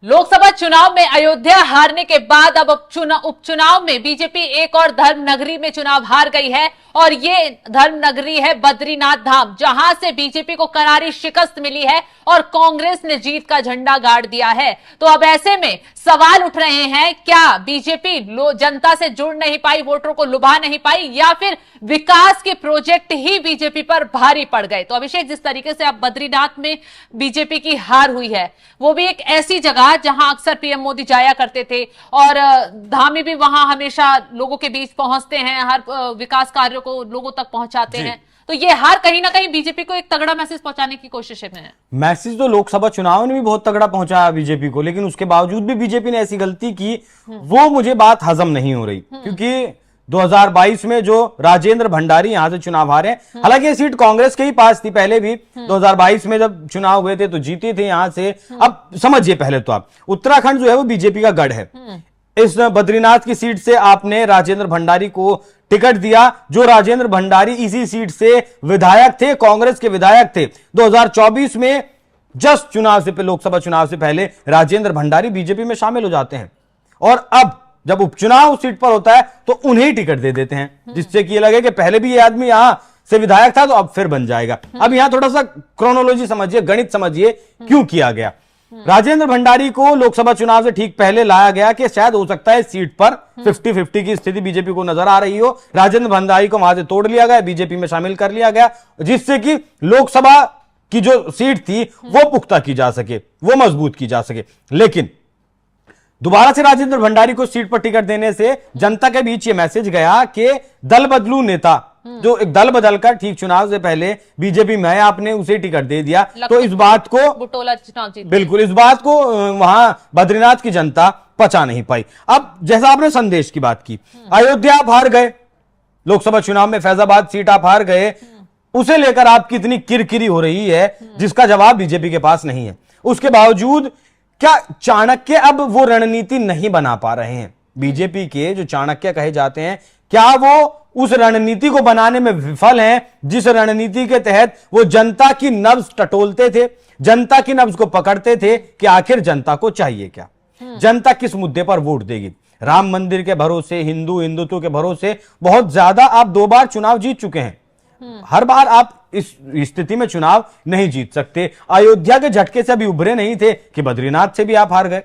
लोकसभा चुनाव में अयोध्या हारने के बाद अब उपचुनाव में बीजेपी एक और धर्म नगरी में चुनाव हार गई है और ये धर्म नगरी है बद्रीनाथ धाम, जहां से बीजेपी को करारी शिकस्त मिली है और कांग्रेस ने जीत का झंडा गाड़ दिया है। तो अब ऐसे में सवाल उठ रहे हैं, क्या बीजेपी जनता से जुड़ नहीं पाई, वोटरों को लुभा नहीं पाई, या फिर विकास के प्रोजेक्ट ही बीजेपी पर भारी पड़ गए। तो अभिषेक, जिस तरीके से अब बद्रीनाथ में बीजेपी की हार हुई है, वो भी एक ऐसी जगह जहां अक्सर पीएम मोदी जाया करते थे और धामी भी वहां हमेशा लोगों के बीच पहुंचते हैं, हर विकास कार्यों को लोगों तक पहुंचाते हैं। तो ये हार कहीं ना कहीं बीजेपी को एक तगड़ा मैसेज पहुंचाने की कोशिश में है। मैसेज तो लोकसभा चुनाव ने भी बहुत तगड़ा पहुंचाया बीजेपी को, लेकिन उसके बावजूद भी बीजेपी ने ऐसी गलती की, वो मुझे बात हजम नहीं हो रही। क्योंकि 2022 में जो राजेंद्र भंडारी यहां से चुनाव हारे, हालांकि ये सीट कांग्रेस के ही पास थी पहले भी, 2022 में जब चुनाव हुए थे तो जीते थे यहां से। अब समझिए, पहले तो आप उत्तराखंड जो है वो बीजेपी का गढ़ है। इस बद्रीनाथ की सीट से आपने राजेंद्र भंडारी को टिकट दिया, जो राजेंद्र भंडारी इसी सीट से विधायक थे, कांग्रेस के विधायक थे। 2024 में जस्ट चुनाव से लोकसभा चुनाव से पहले राजेंद्र भंडारी बीजेपी में शामिल हो जाते हैं और अब जब उपचुनाव उस सीट पर होता है तो उन्हें टिकट दे देते हैं, जिससे कि ये लगे कि पहले भी ये आदमी यहां से विधायक था तो अब फिर बन जाएगा। अब यहां थोड़ा सा क्रोनोलॉजी समझिए, गणित समझिए क्यों किया गया। राजेंद्र भंडारी को लोकसभा चुनाव से ठीक पहले लाया गया कि शायद हो सकता है इस सीट पर 50-50 की स्थिति बीजेपी को नजर आ रही हो। राजेंद्र भंडारी को वहां से तोड़ लिया गया, बीजेपी में शामिल कर लिया गया, जिससे कि लोकसभा की जो सीट थी वो पुख्ता की जा सके, वो मजबूत की जा सके। लेकिन दोबारा से राजेंद्र भंडारी को सीट पर टिकट देने से जनता के बीच ये मैसेज गया कि दल बदलू नेता, जो एक दल बदलकर ठीक चुनाव से पहले बीजेपी में आपने उसे टिकट दे दिया, तो इस बात को बिल्कुल इस बात को वहां बद्रीनाथ की जनता पचा नहीं पाई। अब जैसा आपने संदेश की बात की, अयोध्या आप हार गए, लोकसभा चुनाव में फैजाबाद सीट आप हार गए, उसे लेकर आपकी इतनी किरकिरी हो रही है जिसका जवाब बीजेपी के पास नहीं है। उसके बावजूद क्या चाणक्य अब वो रणनीति नहीं बना पा रहे हैं? बीजेपी के जो चाणक्य कहे जाते हैं, क्या वो उस रणनीति को बनाने में विफल हैं जिस रणनीति के तहत वो जनता की नब्ज टटोलते थे, जनता की नब्ज को पकड़ते थे कि आखिर जनता को चाहिए क्या, जनता किस मुद्दे पर वोट देगी। राम मंदिर के भरोसे, हिंदुत्व के भरोसे बहुत ज्यादा आप 2 बार चुनाव जीत चुके हैं, हर बार आप इस स्थिति में चुनाव नहीं जीत सकते। अयोध्या के झटके से अभी उभरे नहीं थे कि बद्रीनाथ से भी आप हार गए।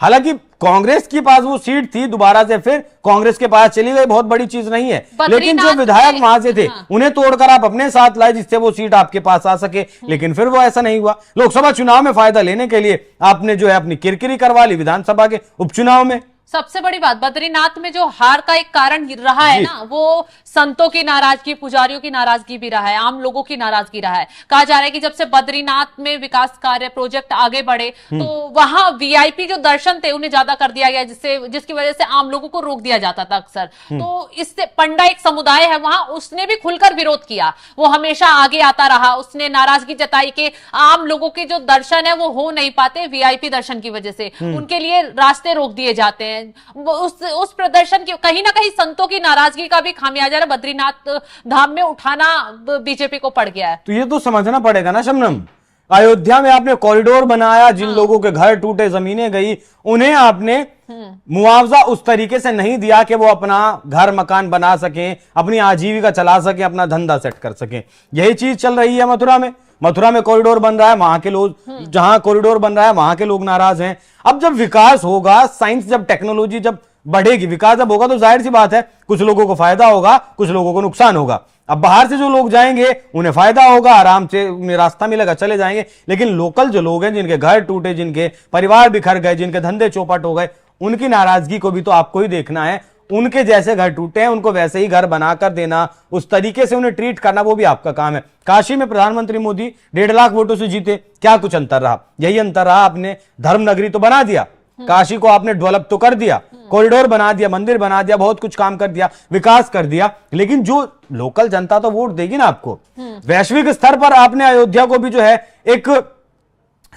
हालांकि कांग्रेस के पास वो सीट थी, दोबारा से फिर कांग्रेस के पास चली गई, बहुत बड़ी चीज नहीं है, लेकिन जो विधायक वहां से थे उन्हें तोड़कर आप अपने साथ लाए जिससे वो सीट आपके पास आ सके, लेकिन फिर वो ऐसा नहीं हुआ। लोकसभा चुनाव में फायदा लेने के लिए आपने जो है अपनी किरकिरी करवा ली विधानसभा के उपचुनाव में। सबसे बड़ी बात, बद्रीनाथ में जो हार का एक कारण रहा है ना, वो संतों की नाराजगी, पुजारियों की नाराजगी भी रहा है, आम लोगों की नाराजगी रहा है। कहा जा रहा है कि जब से बद्रीनाथ में विकास कार्य प्रोजेक्ट आगे बढ़े तो वहां वीआईपी जो दर्शन थे उन्हें ज्यादा कर दिया गया, जिसकी वजह से आम लोगों को रोक दिया जाता था अक्सर। तो इससे पंडा एक समुदाय है वहां, उसने भी खुलकर विरोध किया, वो हमेशा आगे आता रहा, उसने नाराजगी जताई कि आम लोगों के जो दर्शन है वो हो नहीं पाते वीआईपी दर्शन की वजह से, उनके लिए रास्ते रोक दिए जाते हैं। उस प्रदर्शन की कहीं ना कहीं संतों की नाराजगी का भी खामियाजा बद्रीनाथ धाम में उठाना बीजेपी को पड़ गया है। तो ये तो समझना पड़ेगा ना शबनम, अयोध्या में आपने कॉरिडोर बनाया, जिन लोगों के घर टूटे, जमीनें गई, उन्हें आपने मुआवजा उस तरीके से नहीं दिया कि वो अपना घर मकान बना सकें, अपनी आजीविका चला सकें, अपना धंधा सेट कर सकें। यही चीज चल रही है मथुरा में। मथुरा में कॉरिडोर बन रहा है, वहां के लोग, जहां कॉरिडोर बन रहा है वहां के लोग नाराज हैं। अब जब विकास होगा, साइंस जब, टेक्नोलॉजी जब बढ़ेगी, विकास जब होगा, तो जाहिर सी बात है कुछ लोगों को फायदा होगा, कुछ लोगों को नुकसान होगा। अब बाहर से जो लोग जाएंगे उन्हें फायदा होगा, आराम से उन्हें रास्ता मिलेगा, चले जाएंगे, लेकिन लोकल जो लोग हैं, जिनके घर टूटे, जिनके परिवार बिखर गए, जिनके धंधे चौपट हो गए, उनकी नाराजगी को भी तो आपको ही देखना है। उनके जैसे घर टूटे हैं उनको वैसे ही घर बनाकर देना, उस तरीके से उन्हें ट्रीट करना, वो भी आपका काम है। काशी में प्रधानमंत्री मोदी 1.5 लाख वोटों से जीते, क्या कुछ अंतर रहा? यही अंतर रहा, आपने धर्म नगरी तो बना दिया, काशी को आपने डेवलप तो कर दिया, कॉरिडोर बना दिया, मंदिर बना दिया, बहुत कुछ काम कर दिया, विकास कर दिया, लेकिन जो लोकल जनता तो वोट देगी ना आपको। वैश्विक स्तर पर आपने अयोध्या को भी जो है एक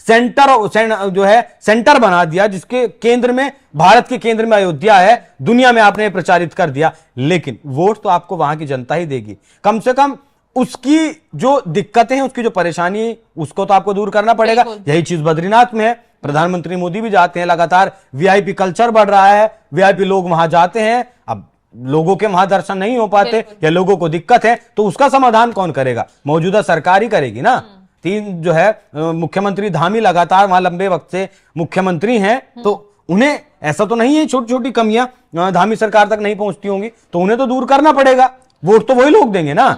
सेंटर बना दिया, जिसके केंद्र में, भारत के केंद्र में अयोध्या है, दुनिया में आपने प्रचारित कर दिया, लेकिन वोट तो आपको वहां की जनता ही देगी। कम से कम उसकी जो दिक्कतें हैं, उसकी जो परेशानी है, उसको तो आपको दूर करना पड़ेगा। यही चीज बद्रीनाथ में है। प्रधानमंत्री मोदी भी जाते हैं, लगातार वीआईपी कल्चर बढ़ रहा है, वीआईपी लोग वहां जाते हैं। अब लोगों के वहां दर्शन नहीं हो पाते या लोगों को दिक्कत है तो उसका समाधान कौन करेगा? मौजूदा सरकार ही करेगी ना। तीन जो है मुख्यमंत्री धामी लगातार वहां लंबे वक्त से मुख्यमंत्री हैं, तो उन्हें ऐसा तो नहीं है छोटी छोटी कमियां धामी सरकार तक नहीं पहुंचती होंगी, तो उन्हें तो दूर करना पड़ेगा। वोट तो वही लोग देंगे ना।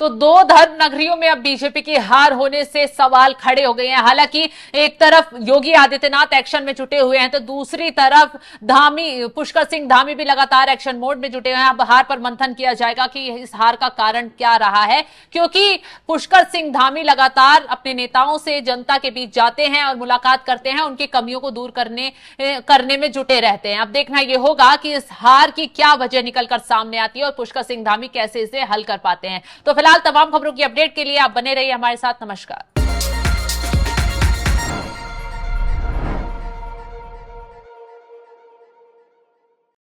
तो दो धर्म नगरियों में अब बीजेपी की हार होने से सवाल खड़े हो गए हैं। हालांकि एक तरफ योगी आदित्यनाथ एक्शन में जुटे हुए हैं तो दूसरी तरफ पुष्कर सिंह धामी भी लगातार एक्शन मोड में जुटे हुए हैं। अब हार पर मंथन किया जाएगा कि इस हार का कारण क्या रहा है, क्योंकि पुष्कर सिंह धामी लगातार अपने नेताओं से जनता के बीच जाते हैं और मुलाकात करते हैं, उनकी कमियों को दूर करने में जुटे रहते हैं। अब देखना यह होगा कि इस हार की क्या वजह निकलकर सामने आती है और पुष्कर सिंह धामी कैसे इसे हल कर पाते हैं। तो फिलहाल तमाम खबरों की अपडेट के लिए आप बने रहिए हमारे साथ। नमस्कार।